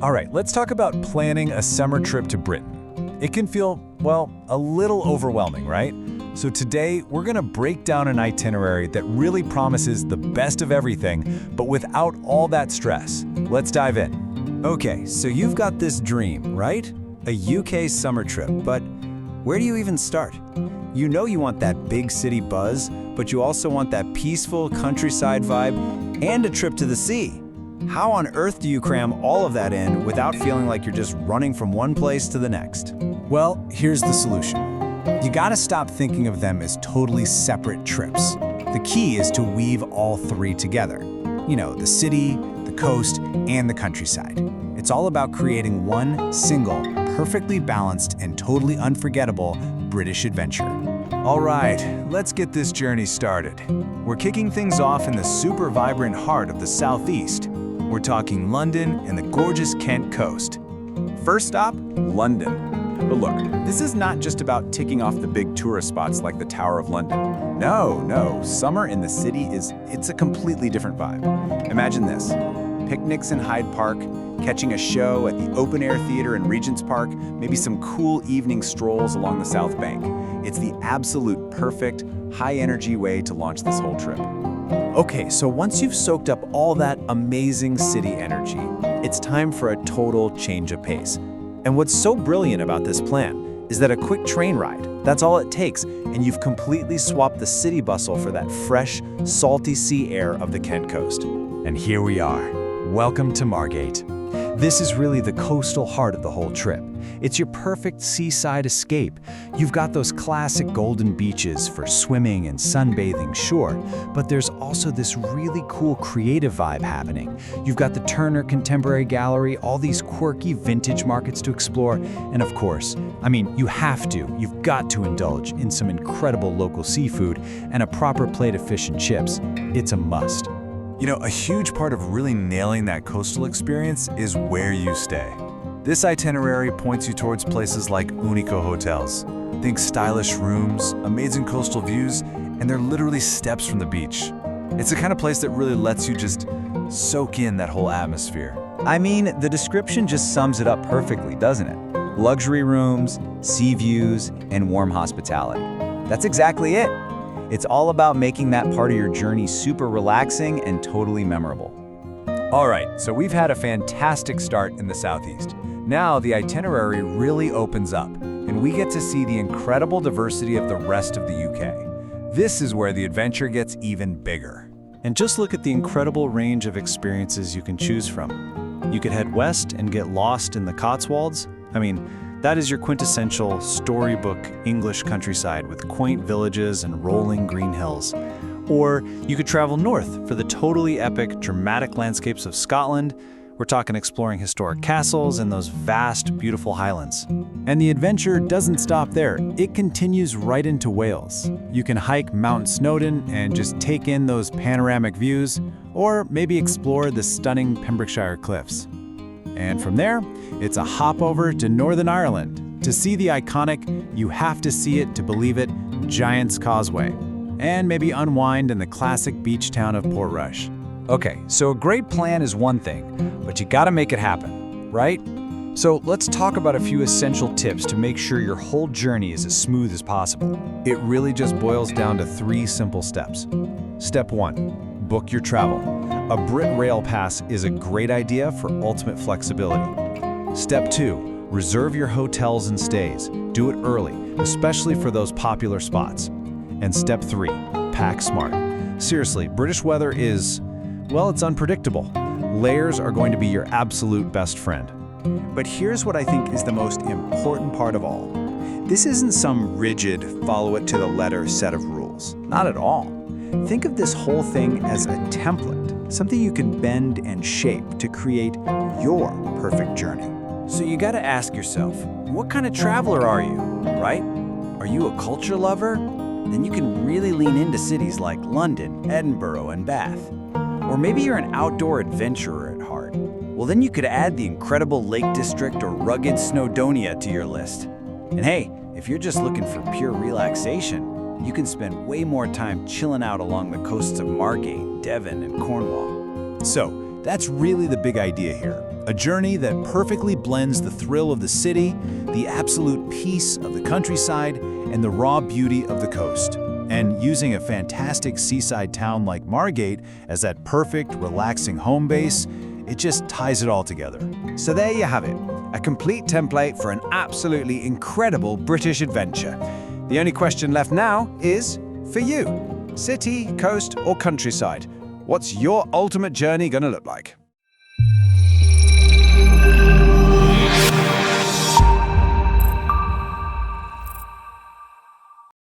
All right, let's talk about planning a summer trip to Britain. It can feel, well, a little overwhelming, right? So today, we're gonna break down an itinerary that really promises the best of everything, but without all that stress. Let's dive in. Okay, so you've got this dream, right? A UK summer trip, but where do you even start? You know you want that big city buzz, but you also want that peaceful countryside vibe and a trip to the sea. How on earth do you cram all of that in without feeling like you're just running from one place to the next? Well, here's the solution. You gotta stop thinking of them as totally separate trips. The key is to weave all three together. You know, the city, the coast, and the countryside. It's all about creating one single, perfectly balanced, and totally unforgettable British adventure. All right, let's get this journey started. We're kicking things off in the super vibrant heart of the southeast. We're talking London and the gorgeous Kent coast. First stop, London. But look, this is not just about ticking off the big tourist spots like the Tower of London. No, summer in the city it's a completely different vibe. Imagine this, picnics in Hyde Park, catching a show at the open-air theater in Regent's Park, maybe some cool evening strolls along the South Bank. It's the absolute perfect, high-energy way to launch this whole trip. Okay, so once you've soaked up all that amazing city energy, it's time for a total change of pace. And what's so brilliant about this plan is that a quick train ride, that's all it takes, and you've completely swapped the city bustle for that fresh, salty sea air of the Kent coast. And here we are. Welcome to Margate. This is really the coastal heart of the whole trip. It's your perfect seaside escape. You've got those classic golden beaches for swimming and sunbathing, sure, but there's also this really cool creative vibe happening. You've got the Turner Contemporary Gallery, all these quirky vintage markets to explore, and of course, you've got to indulge in some incredible local seafood and a proper plate of fish and chips. It's a must. You know, a huge part of really nailing that coastal experience is where you stay. This itinerary points you towards places like Unico Hotels. Think stylish rooms, amazing coastal views, and they're literally steps from the beach. It's the kind of place that really lets you just soak in that whole atmosphere. I mean, the description just sums it up perfectly, doesn't it? Luxury rooms, sea views, and warm hospitality. That's exactly it. It's all about making that part of your journey super relaxing and totally memorable. All right, so we've had a fantastic start in the southeast. Now the itinerary really opens up, and we get to see the incredible diversity of the rest of the UK. This is where the adventure gets even bigger. And just look at the incredible range of experiences you can choose from. You could head west and get lost in the Cotswolds. That is your quintessential storybook English countryside with quaint villages and rolling green hills. Or you could travel north for the totally epic, dramatic landscapes of Scotland. We're talking exploring historic castles and those vast, beautiful highlands. And the adventure doesn't stop there. It continues right into Wales. You can hike Mount Snowdon and just take in those panoramic views, or maybe explore the stunning Pembrokeshire cliffs. And from there, it's a hop over to Northern Ireland. To see the iconic, you have to see it to believe it, Giant's Causeway. And maybe unwind in the classic beach town of Portrush. Okay, so a great plan is one thing, but you gotta make it happen, right? So let's talk about a few essential tips to make sure your whole journey is as smooth as possible. It really just boils down to 3 simple steps. Step 1, book your travel. A Brit Rail Pass is a great idea for ultimate flexibility. Step 2, reserve your hotels and stays. Do it early, especially for those popular spots. And step 3, pack smart. Seriously, British weather is, well, it's unpredictable. Layers are going to be your absolute best friend. But here's what I think is the most important part of all. This isn't some rigid, follow-it-to-the-letter set of rules. Not at all. Think of this whole thing as a template, something you can bend and shape to create your perfect journey. So you gotta ask yourself, what kind of traveler are you, right? Are you a culture lover? Then you can really lean into cities like London, Edinburgh, and Bath. Or maybe you're an outdoor adventurer at heart. Well, then you could add the incredible Lake District or rugged Snowdonia to your list. And hey, if you're just looking for pure relaxation, you can spend way more time chilling out along the coasts of Margate, Devon, and Cornwall. So, that's really the big idea here. A journey that perfectly blends the thrill of the city, the absolute peace of the countryside, and the raw beauty of the coast. And using a fantastic seaside town like Margate as that perfect, relaxing home base, it just ties it all together. So there you have it, a complete template for an absolutely incredible British adventure. The only question left now is, for you, city, coast, or countryside, what's your ultimate journey going to look like?